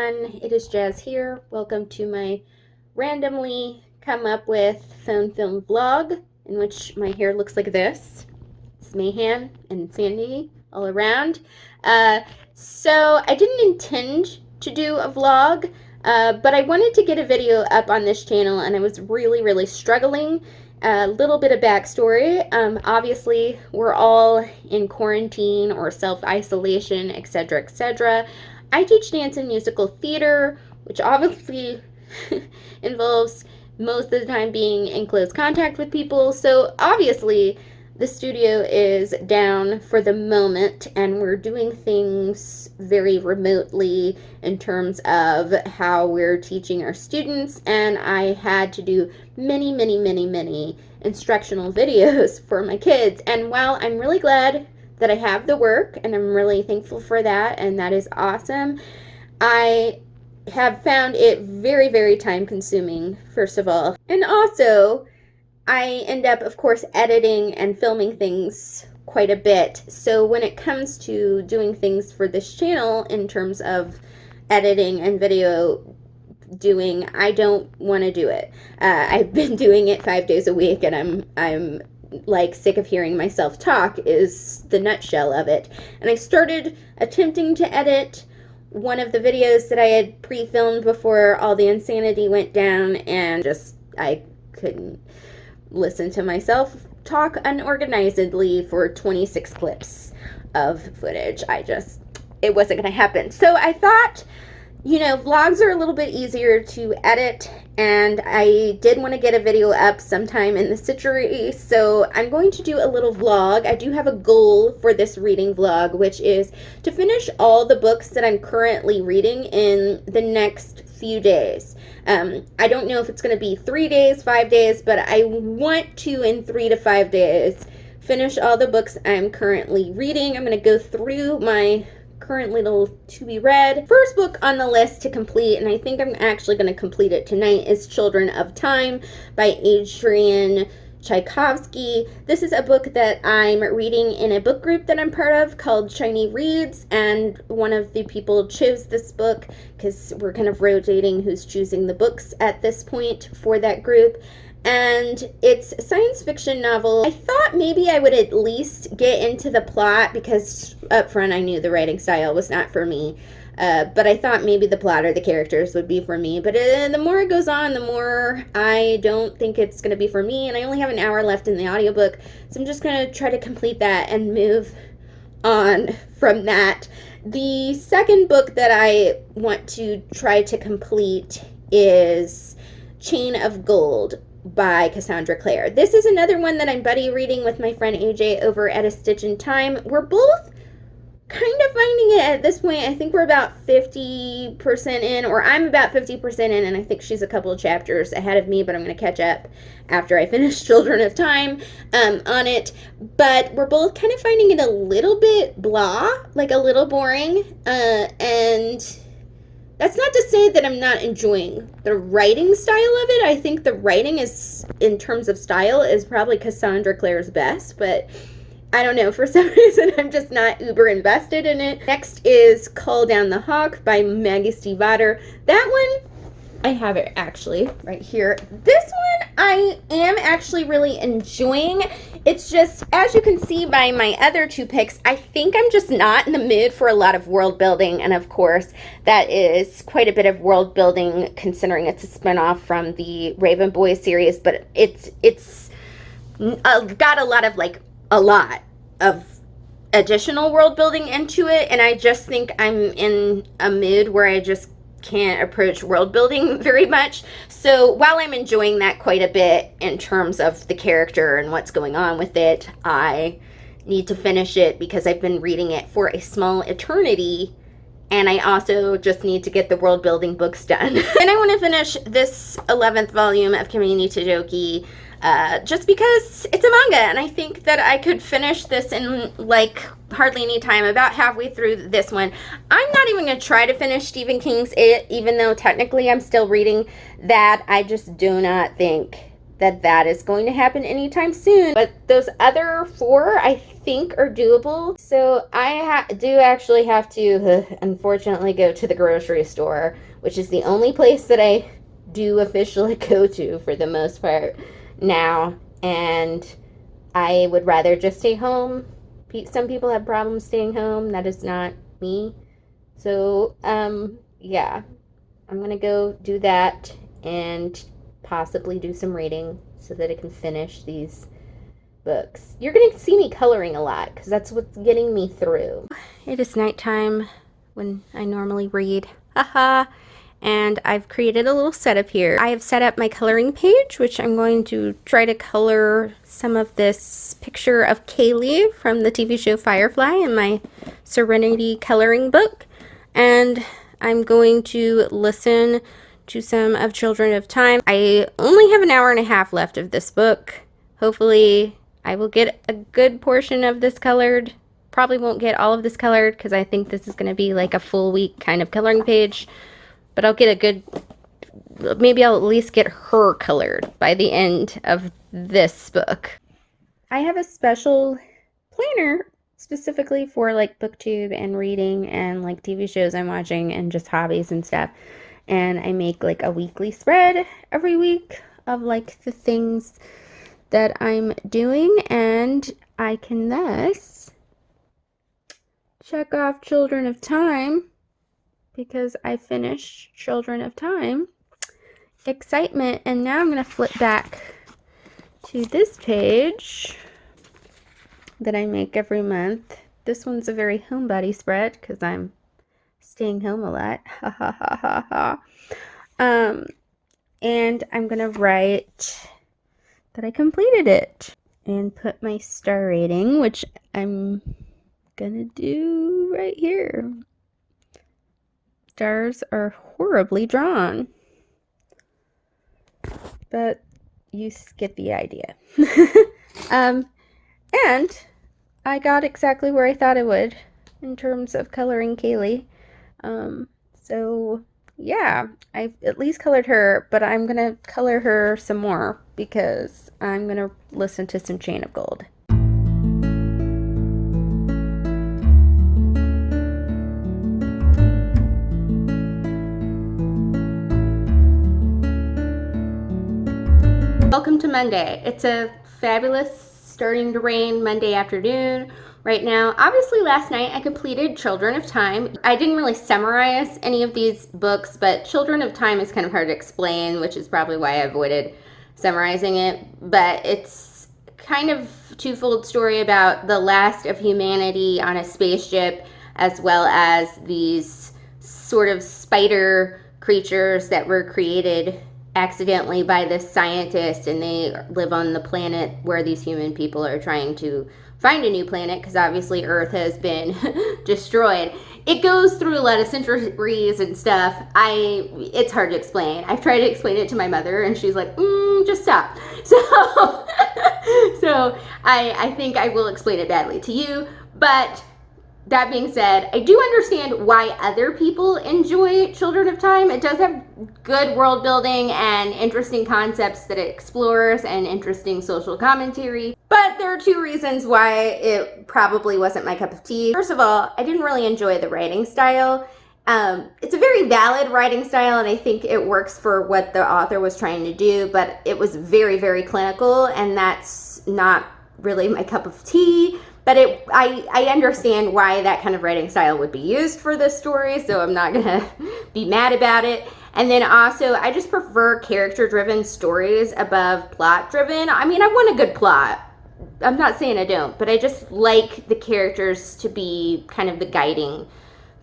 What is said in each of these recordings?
everyone, it is Jazz here. Welcome to my randomly come up with phone film vlog in which my hair looks like this. It's mayhem and insanity all around. So I didn't intend to do a vlog, but I wanted to get a video up on this channel and I was really struggling. A little bit of backstory. Obviously, we're all in quarantine or self-isolation, etc., etc. I teach dance and musical theater, which obviously involves most of the time being in close contact with people. So obviously, the studio is down for the moment, and we're doing things very remotely in terms of how we're teaching our students, and I had to do many instructional videos for my kids. And while I'm really glad that I have the work, and I'm really thankful for that, and that is awesome, I have found it very time consuming, first of all. And also, I end up, of course, editing and filming things quite a bit. So when it comes to doing things for this channel in terms of editing and video doing, I don't want to do it. I've been doing it 5 days a week, and I'm like sick of hearing myself talk is the nutshell of it. And I started attempting to edit one of the videos that I had pre-filmed before all the insanity went down, and just I couldn't listen to myself talk unorganizedly for 26 clips of footage. It wasn't going to happen. So I thought, you know, vlogs are a little bit easier to edit, and I did want to get a video up sometime in the century, so I'm going to do a little vlog. I do have a goal for this reading vlog, which is to finish all the books that I'm currently reading in the next few days. I don't know if it's going to be 3 days, 5 days, but I want to, in 3 to 5 days, finish all the books I'm currently reading. I'm going to go through my current little to be read. First book on the list to complete, and I think I'm actually going to complete it tonight, is Children of Time by Adrian Tchaikovsky. This is a book that I'm reading in a book group that I'm part of called Shiny Reads, and one of the people chose this book because we're kind of rotating who's choosing the books at this point for that group. And it's a science fiction novel. I thought maybe I would at least get into the plot, because up front I knew the writing style was not for me. But I thought maybe the plot or the characters would be for me. But the more it goes on, the more I don't think it's going to be for me. And I only have an hour left in the audiobook, so I'm just going to try to complete that and move on from that. The second book that I want to try to complete is Chain of Gold by Cassandra Clare. This is another one that I'm buddy reading with my friend AJ over at A Stitch in Time. We're both kind of finding it at this point. I think we're about 50% in, or I'm about 50% in, and I think she's a couple of chapters ahead of me, but I'm going to catch up after I finish Children of Time on it. But we're both kind of finding it a little bit blah, like a little boring, and that's not to say that I'm not enjoying the writing style of it. I think the writing is, in terms of style, is probably Cassandra Clare's best, but I don't know, for some reason I'm just not uber invested in it. Next is Call Down the Hawk by Maggie Stiefvater. That one, I have it actually right here. This one I am actually really enjoying. It's just, as you can see by my other two picks, I think I'm just not in the mood for a lot of world building, and of course that is quite a bit of world building considering it's a spinoff from the Raven Boys series, but it's got a lot of additional world building into it, and I just think I'm in a mood where I just can't approach world building very much. So while I'm enjoying that quite a bit in terms of the character and what's going on with it, I need to finish it because I've been reading it for a small eternity, and I also just need to get the world building books done. And I want to finish this 11th volume of Kamini Todoki just because it's a manga, and I think that I could finish this in like hardly any time, about halfway through this one. I'm not even going to try to finish Stephen King's It, even though technically I'm still reading that. I just do not think that that is going to happen anytime soon. But those other 4, I think, are doable. So I do actually have to, unfortunately, go to the grocery store, which is the only place that I do officially go to for the most part now. And I would rather just stay home. Some people have problems staying home. That is not me. So, yeah, I'm gonna go do that and possibly do some reading so that I can finish these books. You're gonna see me coloring a lot because that's what's getting me through. It is nighttime when I normally read. Haha. And I've created a little setup here. I have set up my coloring page, which I'm going to try to color some of this picture of Kaylee from the TV show Firefly in my Serenity coloring book. And I'm going to listen to some of Children of Time. I only have an hour and a half left of this book. Hopefully I will get a good portion of this colored. Probably won't get all of this colored because I think this is going to be like a full week kind of coloring page. But I'll get a good, maybe I'll at least get her colored by the end of this book. I have a special planner specifically for like booktube and reading and like TV shows I'm watching and just hobbies and stuff. And I make like a weekly spread every week of like the things that I'm doing, and I can thus check off Children of Time because I finished Children of Time. Excitement. And now I'm going to flip back to this page that I make every month. This one's a very homebody spread because I'm staying home a lot. Ha ha ha ha ha. And I'm going to write that I completed it and put my star rating, which I'm going to do right here. Stars are horribly drawn, but you get the idea. And I got exactly where I thought I would in terms of coloring Kaylee. So yeah, I've at least colored her, but I'm gonna color her some more because I'm gonna listen to some Chain of Gold. Welcome to Monday. It's a fabulous starting to rain Monday afternoon right now. Obviously last night I completed Children of Time. I didn't really summarize any of these books, but Children of Time is kind of hard to explain, which is probably why I avoided summarizing it. But it's kind of a twofold story about the last of humanity on a spaceship, as well as these sort of spider creatures that were created accidentally by this scientist, and they live on the planet where these human people are trying to find a new planet because obviously Earth has been destroyed. It goes through a lot of centuries and stuff. It's hard to explain. I've tried to explain it to my mother and she's like, just stop. So I think I will explain it badly to you, but that being said, I do understand why other people enjoy Children of Time. It does have good world building and interesting concepts that it explores and interesting social commentary. But there are 2 reasons why it probably wasn't my cup of tea. First of all, I didn't really enjoy the writing style. It's a very valid writing style, and I think it works for what the author was trying to do, but it was very, very clinical, and that's not really my cup of tea. But I understand why that kind of writing style would be used for this story, so I'm not gonna be mad about it. And then also, I just prefer character-driven stories above plot-driven. I mean, I want a good plot. I'm not saying I don't, but I just like the characters to be kind of the guiding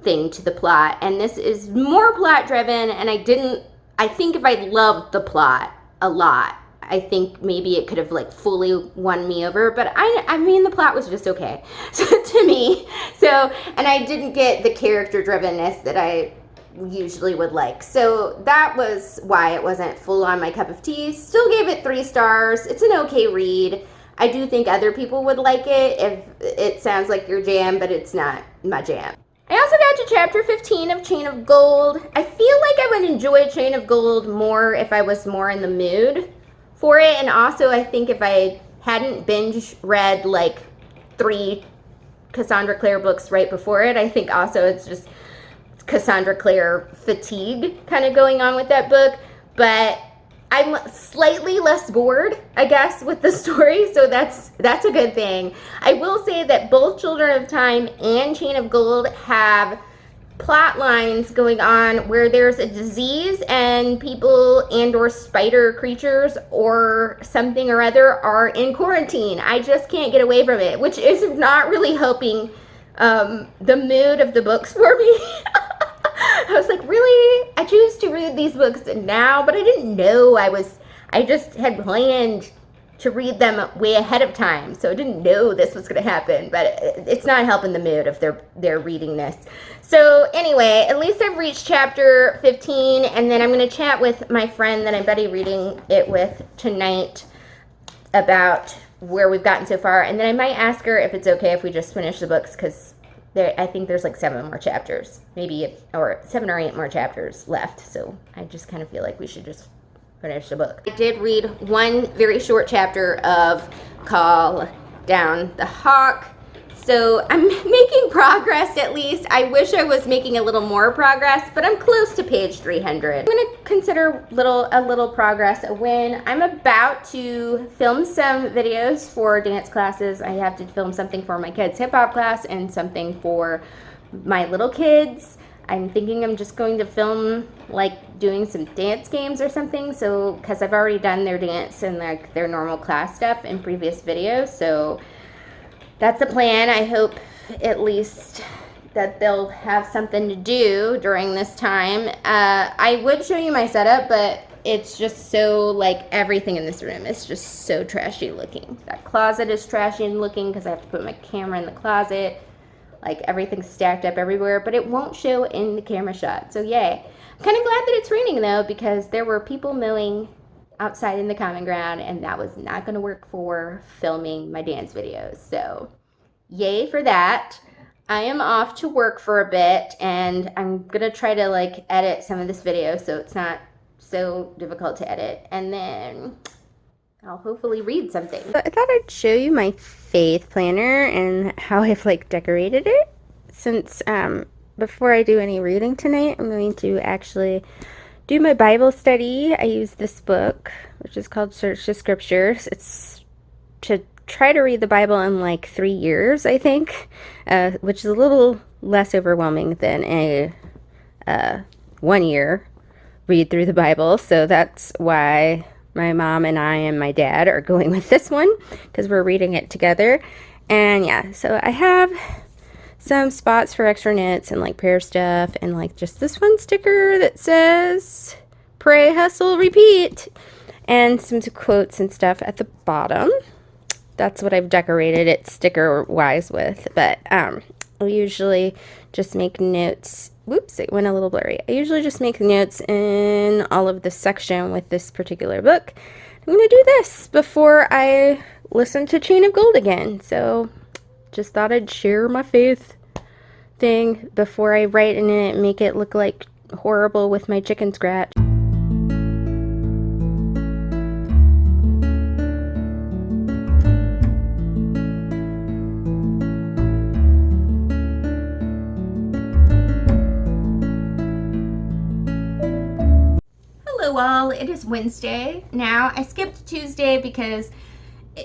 thing to the plot. And this is more plot-driven, and I think if I loved the plot a lot, I think maybe it could have like fully won me over, but I mean the plot was just okay to me. So, and I didn't get the character drivenness that I usually would like. So that was why it wasn't full on my cup of tea. Still gave it 3 stars. It's an okay read. I do think other people would like it if it sounds like your jam, but it's not my jam. I also got to chapter 15 of Chain of Gold. I feel like I would enjoy Chain of Gold more if I was more in the mood for it. And also, I think if I hadn't binge read like 3 Cassandra Clare books right before it, I think also it's just Cassandra Clare fatigue kind of going on with that book. But I'm slightly less bored, I guess, with the story, so that's a good thing. I will say that both Children of Time and Chain of Gold have plot lines going on where there's a disease and people and or spider creatures or something or other are in quarantine. I just can't get away from it, which is not really helping the mood of the books for me. I was like, really? I choose to read these books now, but I didn't know I just had planned to read them way ahead of time, so I didn't know this was going to happen, but it's not helping the mood if they're reading this. So anyway, at least I've reached chapter 15, and then I'm going to chat with my friend that I'm buddy reading it with tonight about where we've gotten so far, and then I might ask her if it's okay if we just finish the books, because I think there's like 7 more chapters, maybe, or 7 or 8 more chapters left, so I just kind of feel like we should just finish the book. I did read one very short chapter of Call Down the Hawk, so I'm making progress at least. I wish I was making a little more progress, but I'm close to page 300. I'm going to consider a little progress a win. I'm about to film some videos for dance classes. I have to film something for my kids' hip hop class and something for my little kids. I'm thinking I'm just going to film like doing some dance games or something, so because I've already done their dance and like their normal class stuff in previous videos, so that's the plan. I hope at least that they'll have something to do during this time. I would show you my setup, but it's just so, like, everything in this room is just so trashy looking. That closet is trashy looking because I have to put my camera in the closet. Like, everything's stacked up everywhere, but it won't show in the camera shot, so yay. I'm kind of glad that it's raining, though, because there were people mowing outside in the common ground, and that was not going to work for filming my dance videos, so yay for that. I am off to work for a bit, and I'm going to try to, like, edit some of this video so it's not so difficult to edit, and then I'll hopefully read something. I thought I'd show you my faith planner and how I've like decorated it. Since before I do any reading tonight, I'm going to actually do my Bible study. I use this book, which is called Search the Scriptures. It's to try to read the Bible in like 3 years, I think, which is a little less overwhelming than a 1 year read through the Bible. So that's why my mom and I and my dad are going with this one, because we're reading it together. And yeah, so I have some spots for extra notes and like prayer stuff, and like just this one sticker that says pray, hustle, repeat, and some quotes and stuff at the bottom. That's what I've decorated it sticker wise with, but I'll usually just make notes. Whoops, it went a little blurry. I usually just make notes in all of this section with this particular book. I'm going to do this before I listen to Chain of Gold again. So just thought I'd share my faith thing before I write in it and make it look like horrible with my chicken scratch. Well, it is Wednesday now. I skipped Tuesday because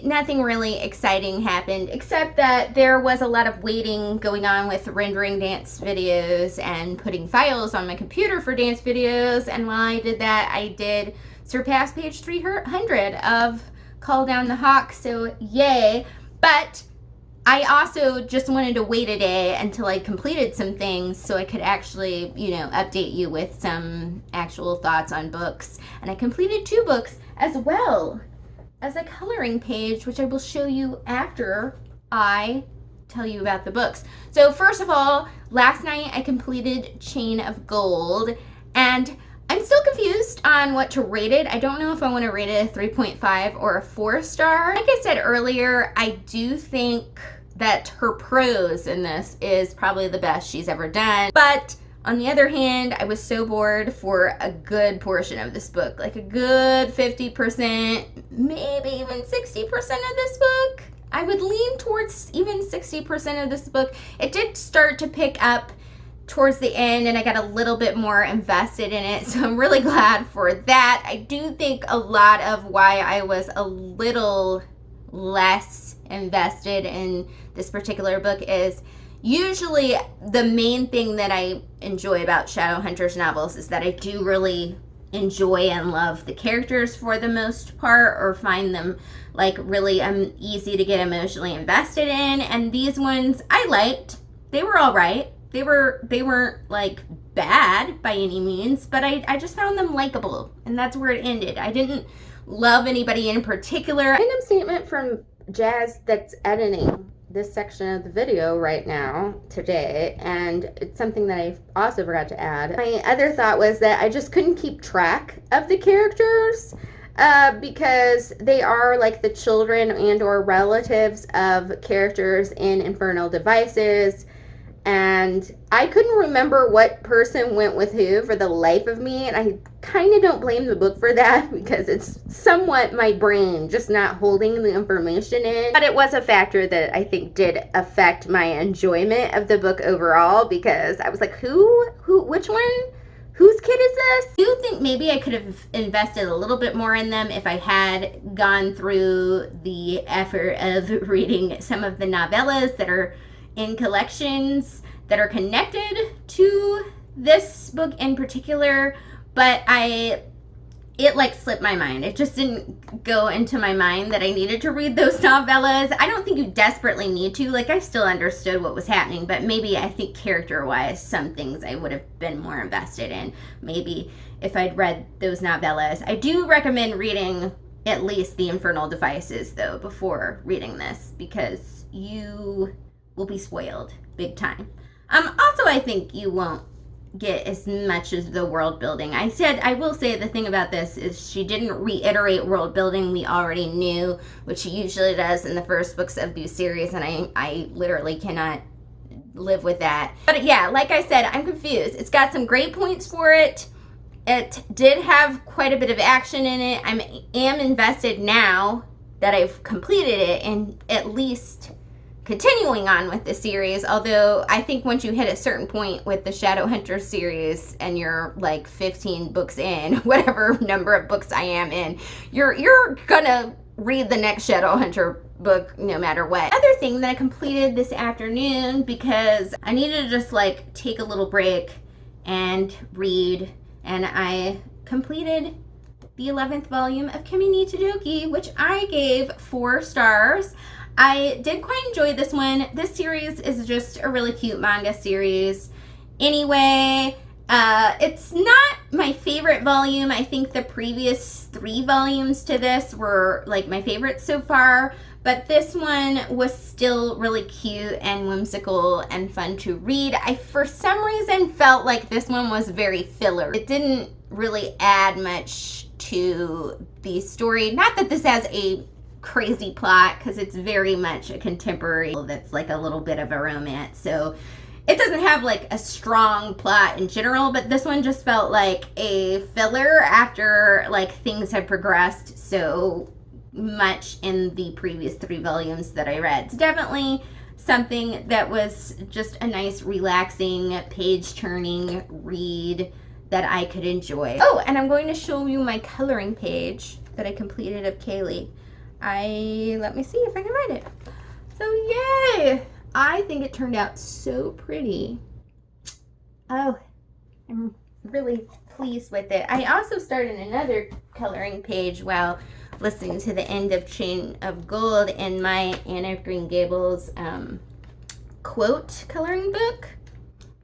nothing really exciting happened, except that there was a lot of waiting going on with rendering dance videos and putting files on my computer for dance videos. And while I did that, I did surpass page 300 of Call Down the Hawk, so yay. But I also just wanted to wait a day until I completed some things so I could actually, you know, update you with some actual thoughts on books. And I completed 2 books as well as a coloring page, which I will show you after I tell you about the books. So first of all, last night I completed Chain of Gold, and I'm still confused on what to rate it. I don't know if I want to rate it a 3.5 or a 4-star. Like I said earlier, I do think that her prose in this is probably the best she's ever done, but On the other hand, I was so bored for a good portion of this book, like a good 50%, maybe even 60% of this book. I would lean towards even 60% of this book. It did start to pick up towards the end and I got a little bit more invested in it, so I'm really glad for that. I do think a lot of why I was a little less invested in this particular book is usually the main thing that I enjoy about Shadowhunters novels is that I do really enjoy and love the characters for the most part, or find them like really easy to get emotionally invested in. And these ones I liked. They were all right. They weren't like bad by any means, but I just found them likable, and that's where it ended. I didn't love anybody in particular. Random statement from Jazz that's editing this section of the video right now today, and it's something that I also forgot to add. My other thought was that I just couldn't keep track of the characters because they are like the children and or relatives of characters in Infernal Devices, and I couldn't remember what person went with who for the life of me, and I kind of don't blame the book for that because it's somewhat my brain just not holding the information in. But it was a factor that I think did affect my enjoyment of the book overall, because I was like, which one? Whose kid is this? I do think maybe I could have invested a little bit more in them if I had gone through the effort of reading some of the novellas that are in collections that are connected to this book in particular, but it like slipped my mind. It just didn't go into my mind that I needed to read those novellas. I don't think you desperately need to. Like, I still understood what was happening, but maybe I think character-wise, some things I would have been more invested in. Maybe if I'd read those novellas. I do recommend reading at least the Infernal Devices, though, before reading this, because you will be spoiled big time. Also, I think you won't get as much as the world building. I will say the thing about this is she didn't reiterate world building we already knew, which she usually does in the first books of these series, and I literally cannot live with that. But yeah, like I said, I'm confused. It's got some great points for it. It did have quite a bit of action in it. I am invested now that I've completed it, and at least continuing on with the series, although I think once you hit a certain point with the Shadowhunters series and you're like 15 books in, whatever number of books I am in, you're gonna read the next Shadowhunter book no matter what. Other thing that I completed this afternoon, because I needed to just like take a little break and read, and I completed the 11th volume of Kimi ni Todoki, which I gave 4 stars. I did quite enjoy this one. This series is just a really cute manga series. Anyway, it's not my favorite volume. I think the previous 3 volumes to this were like my favorites so far, but this one was still really cute and whimsical and fun to read. I, for some reason, felt like this one was very filler. It didn't really add much to the story. Not that this has a crazy plot, because it's very much a contemporary that's like a little bit of a romance, so it doesn't have like a strong plot in general, but this one just felt like a filler after like things had progressed so much in the previous 3 volumes that I read. It's definitely something that was just a nice relaxing page turning read that I could enjoy. Oh, and I'm going to show you my coloring page that I completed of Kaylee. Let me see if I can find it. So yay! I think it turned out so pretty. Oh, I'm really pleased with it. I also started another coloring page while listening to the end of Chain of Gold in my Anne of Green Gables quote coloring book.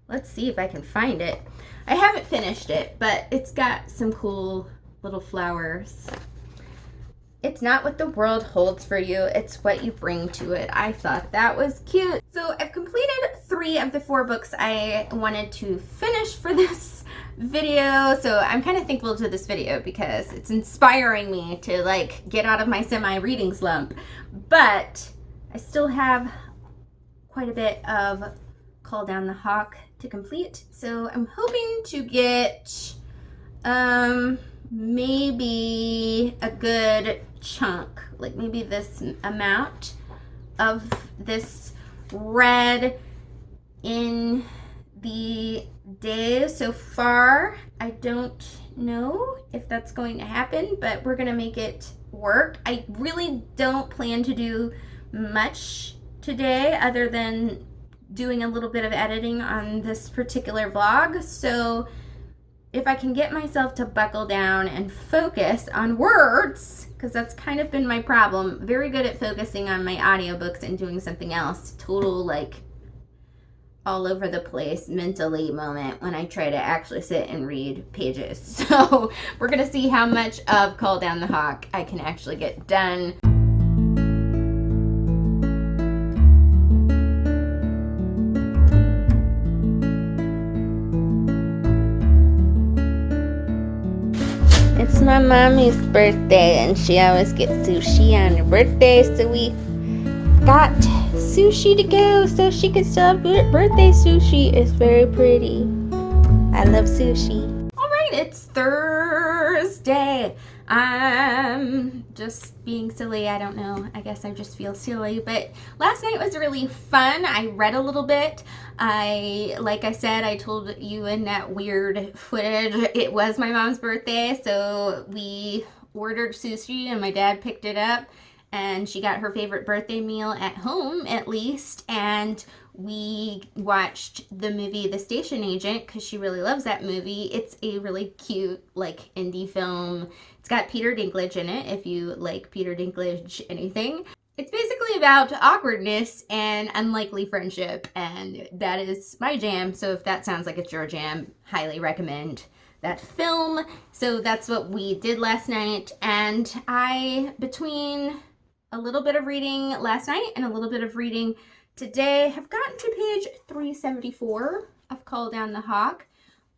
Let's see if I can find it. I haven't finished it, but it's got some cool little flowers. It's not what the world holds for you, it's what you bring to it. I thought that was cute. So I've completed 3 of the 4 books I wanted to finish for this video. So I'm kind of thankful to this video because it's inspiring me to like get out of my semi-reading slump. But I still have quite a bit of Call Down the Hawk to complete. So I'm hoping to get maybe a good chunk, like maybe this amount of this read in the day so far. I don't know if that's going to happen, but we're gonna make it work. I really don't plan to do much today other than doing a little bit of editing on this particular vlog. So if I can get myself to buckle down and focus on words, because that's kind of been my problem. Very good at focusing on my audiobooks and doing something else. Total like all over the place mentally moment when I try to actually sit and read pages. So we're gonna see how much of Call Down the Hawk I can actually get done. It's my mommy's birthday and she always gets sushi on her birthday, so we got sushi to go so she can still have birthday sushi. It's very pretty. I love sushi. All right, it's Thursday. I'm just being silly. I don't know. I guess I just feel silly. But last night was really fun. I read a little bit. Like I said, I told you in that weird footage, it was my mom's birthday. So we ordered sushi and my dad picked it up. And she got her favorite birthday meal at home, at least. And we watched the movie The Station Agent because she really loves that movie. It's a really cute, like, indie film. It's got Peter Dinklage in it, if you like Peter Dinklage anything. It's basically about awkwardness and unlikely friendship. And that is my jam. So if that sounds like it's your jam, highly recommend that film. So that's what we did last night. And between a little bit of reading last night and a little bit of reading today, have gotten to page 374 of Call Down the Hawk,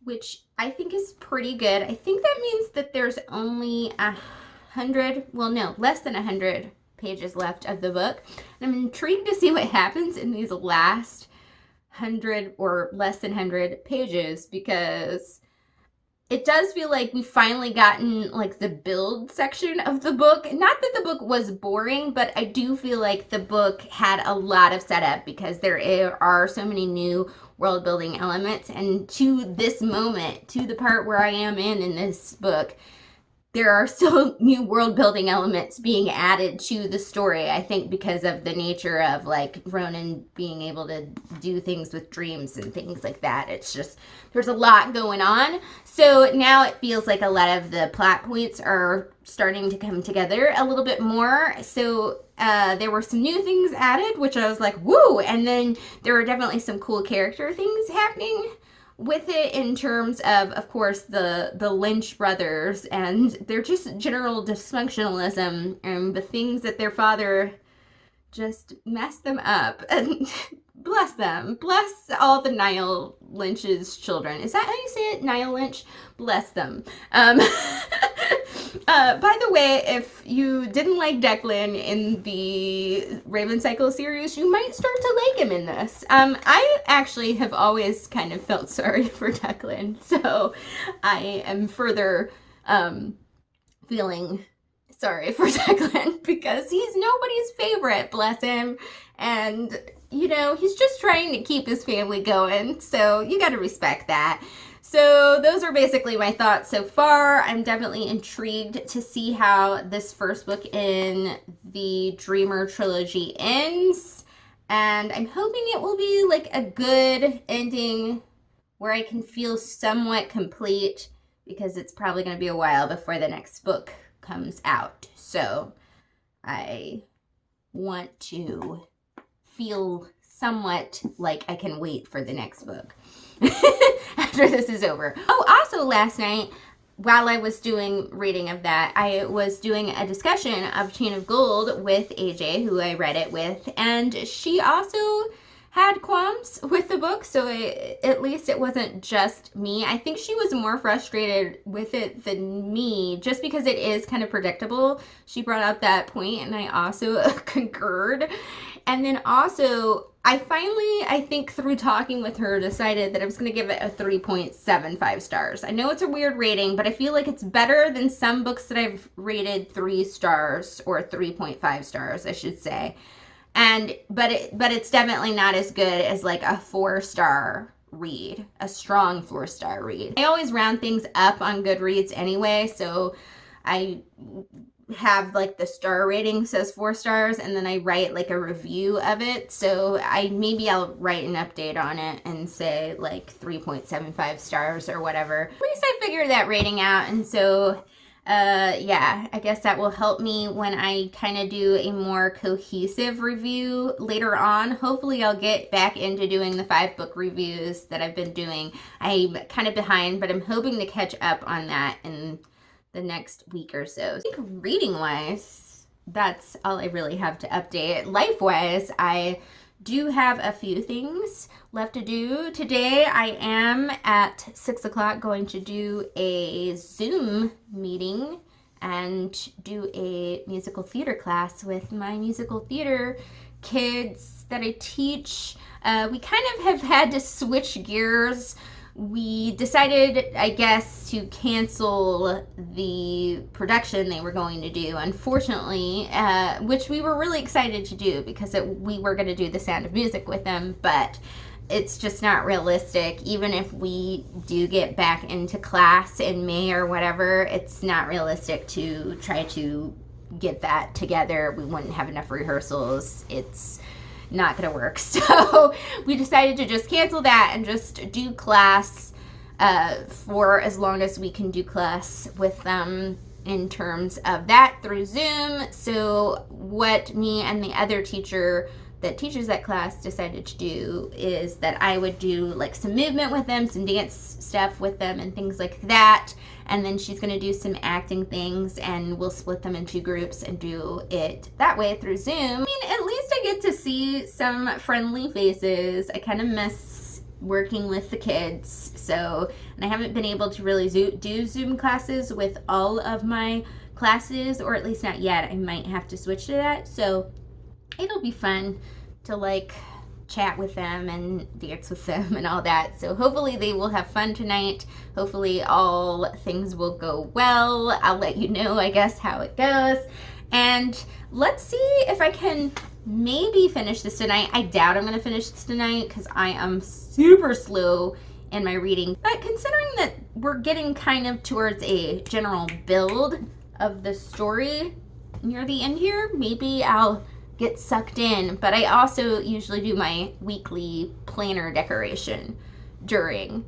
which I think is pretty good. I think that means that there's only 100, well no, less than 100 pages left of the book. And I'm intrigued to see what happens in these last 100 or less than 100 pages, because it does feel like we've finally gotten like the build section of the book. Not that the book was boring, but I do feel like the book had a lot of setup because there are so many new world building elements. And to this moment, to the part where I am in this book, there are still new world building elements being added to the story, I think because of the nature of like Ronan being able to do things with dreams and things like that. It's just, there's a lot going on. So now it feels like a lot of the plot points are starting to come together a little bit more. So there were some new things added, which I was like, woo! And then there were definitely some cool character things happening with it, in terms of course, the Lynch brothers and their just general dysfunctionalism and the things that their father just messed them up. And bless them. Bless all the Niall Lynch's children. Is that how you say it? Niall Lynch? Bless them. By the way, if you didn't like Declan in the Raven Cycle series, you might start to like him in this. I actually have always kind of felt sorry for Declan, so I am further feeling sorry for Declan because he's nobody's favorite, bless him. And, you know, he's just trying to keep his family going, so you gotta respect that. So those are basically my thoughts so far. I'm definitely intrigued to see how this first book in the Dreamer trilogy ends. And I'm hoping it will be like a good ending where I can feel somewhat complete, because it's probably going to be a while before the next book comes out. So I want to feel somewhat like I can wait for the next book after this is over. Oh, also last night, while I was doing reading of that, I was doing a discussion of Chain of Gold with AJ, who I read it with, and she also had qualms with the book, so at least it wasn't just me. I think she was more frustrated with it than me, just because it is kind of predictable. She brought up that point, and I also concurred. And then also, I finally, I think through talking with her, decided that I was going to give it a 3.75 stars. I know it's a weird rating, but I feel like it's better than some books that I've rated 3 stars, or 3.5 stars, I should say. But it's definitely not as good as like a 4-star read, a strong 4-star read. I always round things up on Goodreads anyway, so I have like the star rating says 4 stars, and then I write like a review of it. So maybe I'll write an update on it and say like 3.75 stars or whatever. At least I figured that rating out, and so yeah, I guess that will help me when I kind of do a more cohesive review later on. Hopefully I'll get back into doing the 5-book reviews that I've been doing. I'm kind of behind, but I'm hoping to catch up on that in the next week or so. I think reading wise, that's all I really have to update. Life wise, I do have a few things left to do. Today I am at 6 o'clock going to do a Zoom meeting and do a musical theater class with my musical theater kids that I teach. We kind of have had to switch gears. We decided, I guess, to cancel the production they were going to do, unfortunately, which we were really excited to do because we were going to do The Sound of Music with them, but it's just not realistic. Even if we do get back into class in May or whatever, it's not realistic to try to get that together. We wouldn't have enough rehearsals. It's not gonna work. So we decided to just cancel that and just do class for as long as we can do class with them in terms of that through Zoom. So what me and the other teacher that teaches that class decided to do is that I would do like some movement with them, some dance stuff with them and things like that, and then she's going to do some acting things, and we'll split them into groups and do it that way through Zoom. I mean, at least I get to see some friendly faces. I kind of miss working with the kids, so, and I haven't been able to really do Zoom classes with all of my classes, or at least not yet. I might have to switch to that, so it'll be fun to like chat with them and dance with them and all that. So hopefully they will have fun tonight. Hopefully all things will go well. I'll let you know, I guess, how it goes. And let's see if I can maybe finish this tonight. I doubt I'm going to finish this tonight because I am super slow in my reading. But considering that we're getting kind of towards a general build of the story near the end here, maybe I'll get sucked in. But I also usually do my weekly planner decoration during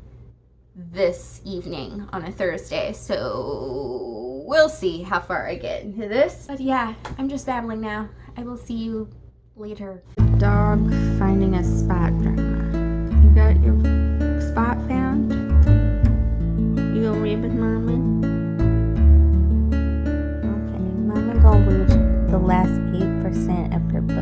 this evening on a Thursday, so we'll see how far I get into this. But yeah, I'm just babbling now. I will see you later. Dog finding a spot drama. You got your spot found? You gonna read with Mama? Okay, Mama gonna read the last 8% of her book.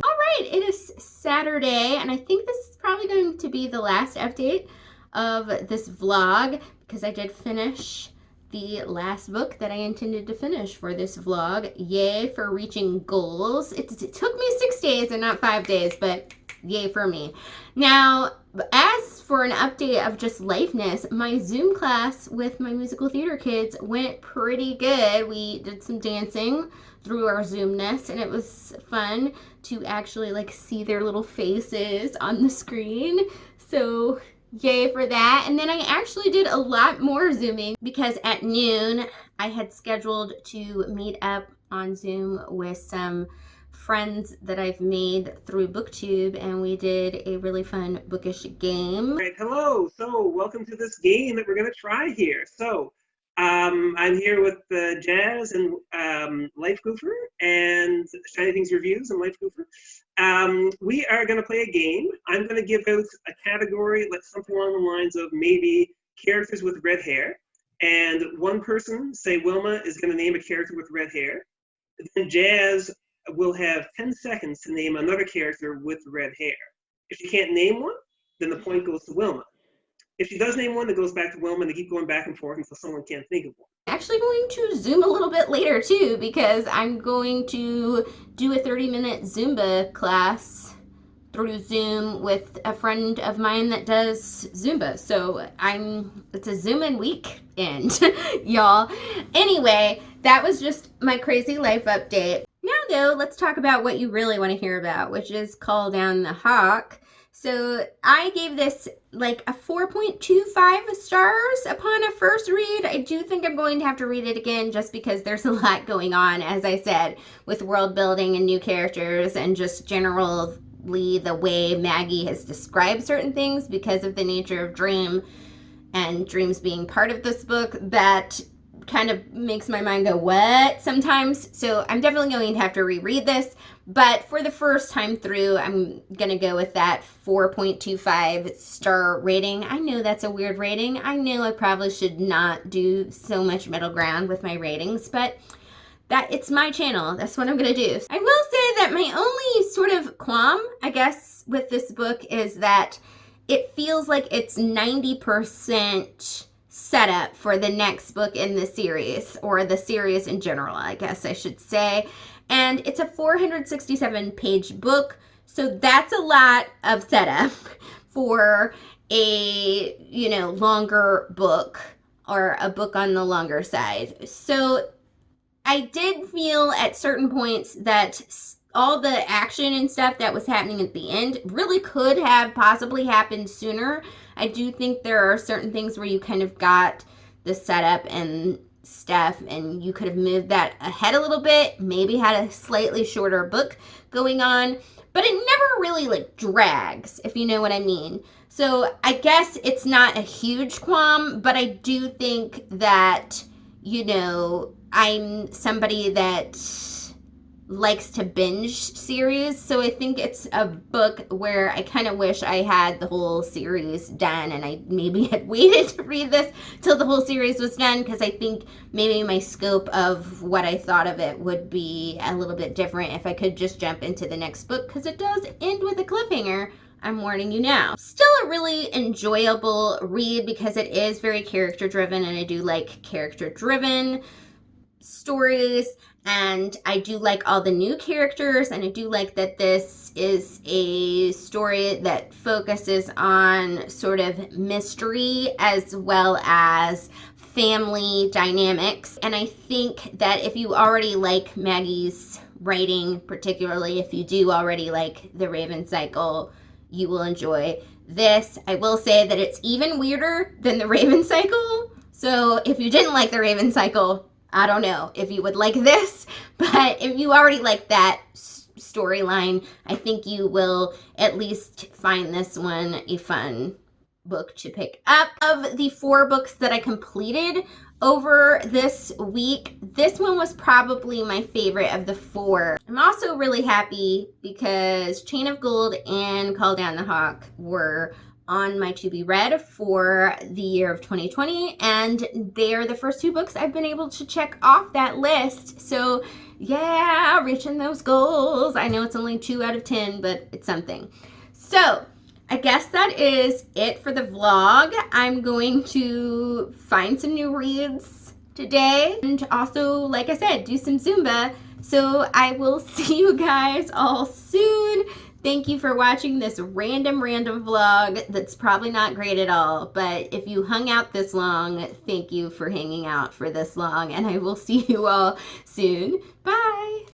All right, it is Saturday, and I think this is probably going to be the last update of this vlog because I did finish the last book that I intended to finish for this vlog. Yay for reaching goals. It took me 6 days and not 5 days, but yay for me. Now, as for an update of just lifeness, my Zoom class with my musical theater kids went pretty good. We did some dancing through our Zoomness, and it was fun to actually like see their little faces on the screen. So yay for that. And then I actually did a lot more Zooming because at noon I had scheduled to meet up on Zoom with some friends that I've made through BookTube, and we did a really fun bookish game. All right, hello. So welcome to this game that we're going to try here. So I'm here with Jazz and Life Goofer and Shiny Things Reviews and Life Goofer. We are going to play a game. I'm going to give out a category, like something along the lines of maybe characters with red hair. And one person, say Wilma, is going to name a character with red hair. Then Jazz will have 10 seconds to name another character with red hair. If you can't name one, then the point goes to Wilma. if she does name one, it goes back to Wilma, and they keep going back and forth until someone can't think of one. Actually going to Zoom a little bit later too, because I'm going to do a 30-minute Zumba class through Zoom with a friend of mine that does Zumba. So it's a Zoomin' weekend, y'all. Anyway, that was just my crazy life update. Now though, let's talk about what you really want to hear about, which is Call Down the Hawk. So I gave this like a 4.25 stars upon a first read. I do think I'm going to have to read it again just because there's a lot going on, as I said, with world building and new characters and just generally the way Maggie has described certain things because of the nature of dream and dreams being part of this book. That kind of makes my mind go, what, sometimes. So I'm definitely going to have to reread this. But for the first time through, I'm going to go with that 4.25 star rating. I know that's a weird rating. I know I probably should not do so much middle ground with my ratings, but it's my channel. That's what I'm going to do. I will say that my only sort of qualm, I guess, with this book is that it feels like it's 90% setup for the next book in the series, or the series in general, I guess I should say. And it's a 467-page book, so that's a lot of setup for a, longer book, or a book on the longer side. So I did feel at certain points that all the action and stuff that was happening at the end really could have possibly happened sooner. I do think there are certain things where you kind of got the setup and stuff and you could have moved that ahead a little bit, maybe had a slightly shorter book going on, but it never really drags, if you know what I mean. So I guess it's not a huge qualm, but I do think that, I'm somebody that likes to binge series, so I think it's a book where I kind of wish I had the whole series done, and I maybe had waited to read this till the whole series was done, because I think maybe my scope of what I thought of it would be a little bit different if I could just jump into the next book, because it does end with a cliffhanger. I'm warning you now. Still a really enjoyable read because it is very character driven, and I do like character driven stories, and I do like all the new characters, and I do like that this is a story that focuses on sort of mystery as well as family dynamics. And I think that if you already like Maggie's writing, particularly if you do already like The Raven Cycle, you will enjoy this. I will say that it's even weirder than The Raven Cycle, so if you didn't like The Raven Cycle, I don't know if you would like this, but if you already like that storyline, I think you will at least find this one a fun book to pick up. Of the 4 books that I completed over this week, this one was probably my favorite of the 4. I'm also really happy because Chain of Gold and Call Down the Hawk were on my to be read for the year of 2020, and they're the first 2 books I've been able to check off that list. So yeah, reaching those goals. I know it's only 2 out of 10, but it's something. So I guess that is it for the vlog. I'm going to find some new reads today, and also, like I said, do some Zumba. So I will see you guys all soon. Thank you for watching this random vlog that's probably not great at all, but if you hung out this long, thank you for hanging out for this long, and I will see you all soon. Bye!